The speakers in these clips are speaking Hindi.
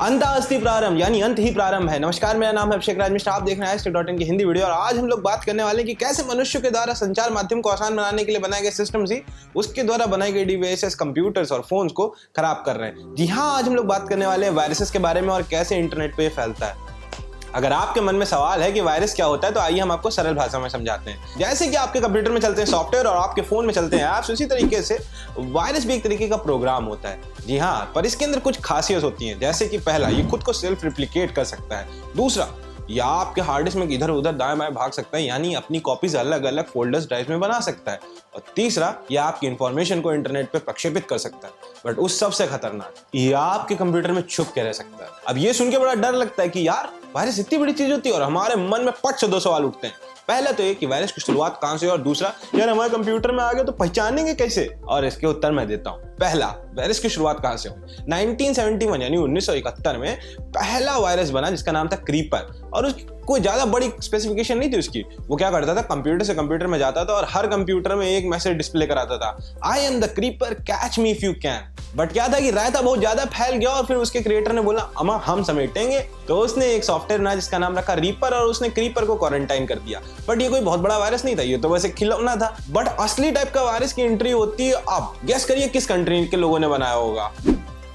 अंत अस्ति प्रारंभ यानी अंत ही प्रारंभ है। नमस्कार, मेरा नाम है अभिषेक राज मिश्रा। आप देख रहे हैं टेक.इन की हिंदी वीडियो और आज हम लोग बात करने वाले हैं कि कैसे मनुष्य के द्वारा संचार माध्यम को आसान बनाने के लिए बनाए गए सिस्टम्स ही उसके द्वारा बनाई गई डिवाइसेस, कंप्यूटर्स और फोन्स को खराब कर रहे हैं। जी हाँ, आज हम लोग बात करने वाले हैं वायरसेस के बारे में और कैसे इंटरनेट पे फैलता है। अगर आपके मन में सवाल है कि वायरस क्या होता है तो आइए हम आपको सरल भाषा में समझाते हैं। जैसे कि आपके कंप्यूटर में चलते हैं सॉफ्टवेयर और आपके फोन में चलते हैं ऐप्स, उसी तरीके से वायरस भी एक तरीके का प्रोग्राम होता है। जी हाँ, पर इसके अंदर कुछ खासियत होती हैं। जैसे कि पहला, ये खुद को सेल्फ रिप्लिकेट कर सकता है। दूसरा, या आपके हार्ड डिस्क में इधर उधर दाएं बाएं भाग सकता है, यानी अपनी कॉपीज अलग अलग फोल्डर्स ड्राइव में बना सकता है। और तीसरा, यह आपकी इंफॉर्मेशन को इंटरनेट पे प्रक्षेपित कर सकता है। बट उस सबसे खतरनाक, यह आपके कंप्यूटर में छुप के रह सकता है। अब ये सुन के बड़ा डर लगता है कि यार वायरस इतनी बड़ी चीज होती है, और हमारे मन में पट से दो सवाल उठते हैं। पहला तो ये कि वायरस की शुरुआत कहां से, और दूसरा, यार हमारे कंप्यूटर में आ गया तो पहचानेंगे कैसे। और इसके उत्तर मैं देता हूं। पहला, वायरस की शुरुआत कहां से हुई? 1971 यानी 1971 में पहला वायरस बना जिसका नाम था क्रीपर। और कोई ज्यादा बड़ी स्पेसिफिकेशन नहीं थी उसकी। वो क्या करता था, कंप्यूटर से कंप्यूटर में जाता था और हर कंप्यूटर में एक मैसेज डिस्प्ले कराता था, I am the creeper, catch me if you can. But क्या था कि रायता बहुत ज्यादा फैल गया और फिर उसके क्रिएटर ने बोला अमा हम समेटेंगे, तो उसने एक सॉफ्टवेयर बनाया जिसका नाम रखा रीपर और उसने क्रीपर को क्वारंटाइन कर दिया। बट ये कोई बहुत बड़ा वायरस नहीं था, ये तो वैसे खिलौना था। बट असली टाइप का वायरस की एंट्री होती है। अब गेस करिए किस कंट्री के लोगों ने बनाया होगा?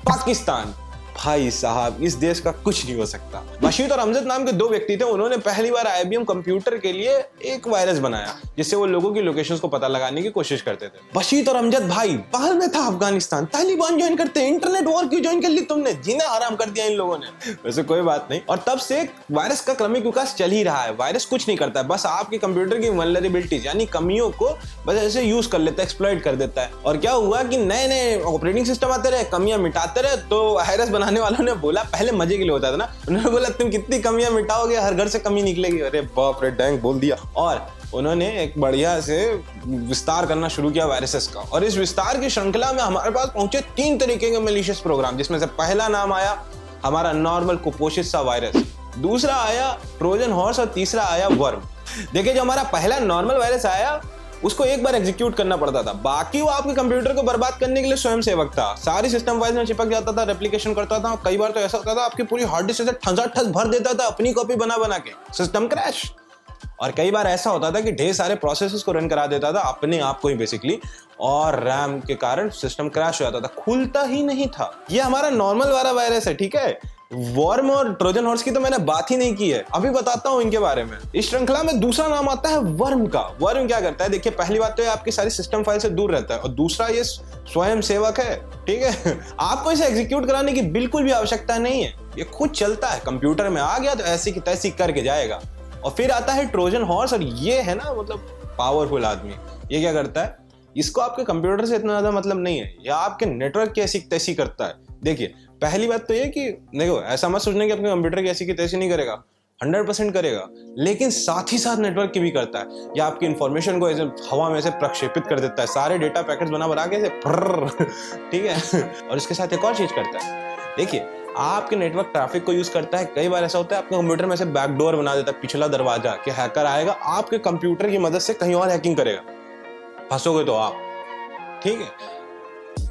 पाकिस्तान। भाई साहब, इस देश का कुछ नहीं हो सकता। बशीर और अमजद नाम के दो व्यक्ति थे। उन्होंने पहली बार IBM कंप्यूटर के लिए एक वायरस बनाया जिससे वो लोगों की लोकेशंस को पता लगाने की कोशिश करते थे। बशीर और अमजद भाई, बाहर में था अफगानिस्तान, तालिबान ज्वाइन करते, इंटरनेट वॉर क्यों ज्वाइन कर ली तुमने? जीना हराम कर दिया इन लोगों ने। वैसे कोई बात नहीं। और तब से वायरस का क्रमिक विकास चल ही रहा है। वायरस कुछ नहीं करता है, बस आपके कंप्यूटर की वल्नरेबिलिटीज यानी कमियों को बस ऐसे यूज कर लेता है, एक्सप्लॉइट कर देता है। और क्या हुआ कि नए नए ऑपरेटिंग सिस्टम आते रहे, कमियां मिटाते रहे। तो वायरस बनाने वालों ने बोला, पहले मजे के लिए होता था ना, उन्होंने बोला तुम कितनी कमियां मिटाओगे हर घर से कमी निकलेगी। अरे बाप रे, डैंग बोल दिया। और उन्होंने एक बढ़िया से विस्तार करना शुरू किया वायरसेस का। और इस विस्तार की श्रृंखला में हमारे पास पहुंचे 3 तरीके के मैलिशियस प्रोग्राम, जिसमें से पहला नाम आया हमारा नॉर्मल कुपोषित सा वायरस, दूसरा आया ट्रोजन हॉर्स और तीसरा आया वर्म। देखिए, जो हमारा पहला नॉर्मल वायरस आया उसको एक बार एग्जीक्यूट करना पड़ता था, बाकी वो आपके कंप्यूटर को बर्बाद करने के लिए स्वयं सेवक था। सारी सिस्टम फाइल्स में चिपक जाता था, रेप्लिकेशन करता था। कई बार तो ऐसा होता था आपकी पूरी हार्ड डिस्क से ठस भर देता था अपनी कॉपी बना बना के, सिस्टम क्रैश। और कई बार ऐसा होता था कि ढेर सारे प्रोसेसेस को रन करा देता था अपने आप को ही बेसिकली, और रैम के कारण सिस्टम क्रैश हो जाता था, खुलता ही नहीं था। ये हमारा नॉर्मल वाला वायरस है, ठीक है। वर्म और ट्रोजन हॉर्स की तो मैंने बात ही नहीं की है, अभी बताता हूं इनके बारे में। इस श्रृंखला में दूसरा नाम आता है वर्म का। वर्म क्या करता है? देखिए, पहली बात तो ये आपकी सारी सिस्टम फाइल से दूर रहता है, और दूसरा ये स्वयं सेवक है, ठीक है। आपको इसे एग्जीक्यूट कराने की बिल्कुल भी आवश्यकता नहीं है, ये खुद चलता है। कंप्यूटर में आ गया तो ऐसी की तैसी करके जाएगा। और फिर आता है ट्रोजन हॉर्स, और ये है ना मतलब पावरफुल आदमी। ये क्या करता है? इसको आपके कंप्यूटर से इतना ज्यादा मतलब नहीं है, या आपके नेटवर्क की ऐसी तैसी करता है। देखिए, पहली बात तो ये कि देखो, ऐसा मत सोचना कि अपने कंप्यूटर की ऐसी की तैसी नहीं करेगा, 100% करेगा, लेकिन साथ ही साथ नेटवर्क की भी करता है। या आपकी इंफॉर्मेशन को ऐसे हवा में से प्रक्षेपित कर देता है, सारे डेटा पैकेट्स बना के ऐसे, ठीक है। और इसके साथ एक और चीज करता है। देखिए, आपके नेटवर्क ट्रैफिक को यूज करता है। कई बार ऐसा होता है आपके कंप्यूटर में से बैकडोर बना देता है, पिछला दरवाजा, कि हैकर आएगा आपके कंप्यूटर की मदद से कहीं और हैकिंग करेगा, फंसोगे तो आप, ठीक है।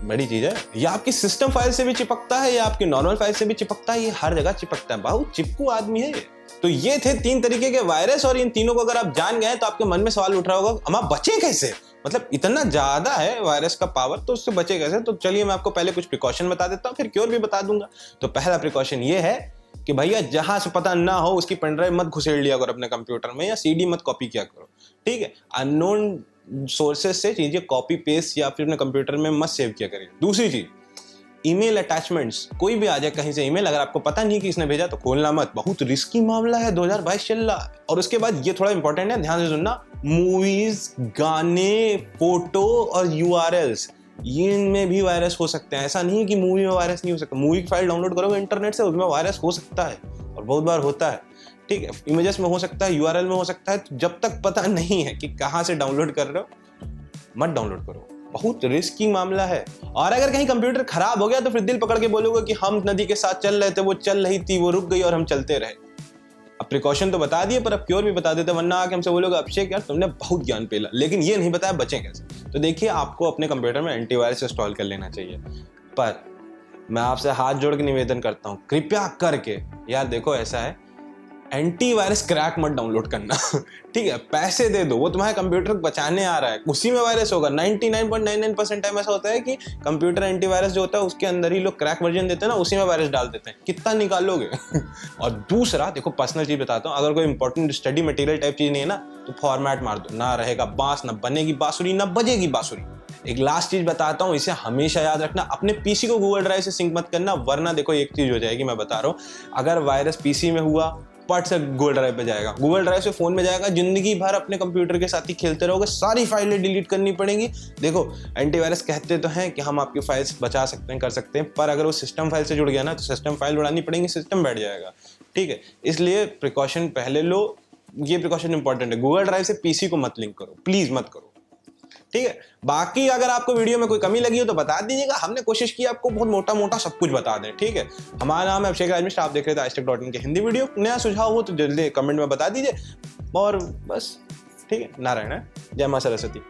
बड़ी चीज है। ये आपकी सिस्टम फाइल से भी चिपकता है, या आपकी नॉर्मल फाइल से भी चिपकता है, ये हर जगह चिपकता है। बहुत चिपकू आदमी है ये। तो ये थे 3 तरीके के वायरस, और इन तीनों को अगर आप जान गए तो आपके मन में सवाल उठ रहा होगा, हम आप बचे कैसे? मतलब इतना ज्यादा है वायरस का पावर, तो उससे बचे कैसे? तो चलिए मैं आपको पहले कुछ प्रिकॉशन बता देता हूँ, फिर क्योर भी बता दूंगा। तो पहला प्रिकॉशन ये है कि भैया, जहां से पता ना हो उसकी पेनड्राइव मत घुसेड़ लिया करो अपने कंप्यूटर में, या CD मत कॉपी किया करो, ठीक है। अननोन सोर्सेज से चीजें कॉपी पेस्ट या फिर अपने कंप्यूटर में मत सेव किया करिए। दूसरी चीज, ईमेल अटैचमेंट्स, कोई भी आ जाए कहीं से ईमेल, अगर आपको पता नहीं कि इसने भेजा तो खोलना मत, बहुत रिस्की मामला है, 2022 चल रहा है। और उसके बाद ये थोड़ा इंपॉर्टेंट है, ध्यान से सुनना, मूवीज, गाने, फोटो और URLs, ये इनमें भी वायरस हो सकते हैं। ऐसा नहीं है कि मूवी में वायरस नहीं हो सकता। मूवी की फाइल डाउनलोड करोगे इंटरनेट से, उसमें वायरस हो सकता है, और बहुत बार होता है, ठीक है। इमेजेस में हो सकता है, URL में हो सकता है। तो जब तक पता नहीं है कि कहां से डाउनलोड कर रहे हो, मत डाउनलोड करो, बहुत रिस्की मामला है। और अगर कहीं कंप्यूटर खराब हो गया तो फिर दिल पकड़ के बोलोगे कि हम नदी के साथ चल रहे थे, वो चल रही थी, वो रुक गई और हम चलते रहे। अब प्रिकॉशन तो बता दिए, पर अब क्योर भी बता देते, वरना आके हमसे बोलोगे अभिषेक यार तुमने बहुत ज्ञान पेला, लेकिन ये नहीं बताया बचें कैसे। तो देखिए, आपको अपने कंप्यूटर में एंटीवायरस इंस्टॉल कर लेना चाहिए, पर मैं आपसे हाथ जोड़ के निवेदन करता हूँ, कृपया करके यार देखो ऐसा है, एंटीवायरस क्रैक मत डाउनलोड करना ठीक है, पैसे दे दो, वो तुम्हारे कंप्यूटर को बचाने आ रहा है, उसी में वायरस होगा। 99.99% टाइम ऐसा होता है कि कंप्यूटर एंटीवायरस जो होता है उसके अंदर ही लोग क्रैक वर्जन देते हैं ना, उसी में वायरस डाल देते हैं, कितना निकालोगे और दूसरा देखो, पर्सनल चीज बताता हूँ, अगर कोई इंपॉर्टेंट स्टडी मटेरियल टाइप चीज नहीं है ना, तो फॉर्मेट मार दो, ना रहेगा बांस, ना बनेगी बांसुरी, ना बजेगी बांसुरी। एक लास्ट चीज बताता हूँ, इसे हमेशा याद रखना, अपने पीसी को गूगल ड्राइव से सिंक मत करना, वरना देखो एक चीज हो जाएगी, मैं बता रहा हूँ, अगर वायरस पीसी में हुआ, पट से गूगल ड्राइव पे जाएगा, गूगल ड्राइव से फोन में जाएगा, जिंदगी भर अपने कंप्यूटर के साथ ही खेलते रहोगे, सारी फाइलें डिलीट करनी पड़ेंगी। देखो एंटीवायरस कहते तो हैं कि हम आपकी फाइल्स बचा सकते हैं, कर सकते हैं, पर अगर वो सिस्टम फाइल से जुड़ गया ना, तो सिस्टम फाइल उड़ानी पड़ेगी, सिस्टम बैठ जाएगा। ठीक है, इसलिए प्रिकॉशन पहले लो, ये प्रिकॉशन इंपॉर्टेंट है। गूगल ड्राइव से पीसी को मत लिंक करो, प्लीज मत करो। ठीक है, बाकी अगर आपको वीडियो में कोई कमी लगी हो तो बता दीजिएगा, हमने कोशिश की आपको बहुत मोटा मोटा सब कुछ बता दें। ठीक है, हमारा नाम है अभिषेक राज मिश्रा, आप देख रहे थे आजतक.in के हिंदी वीडियो। नया सुझाव हो तो जल्दी कमेंट में बता दीजिए, और बस ठीक है, नारायण, जय मां सरस्वती।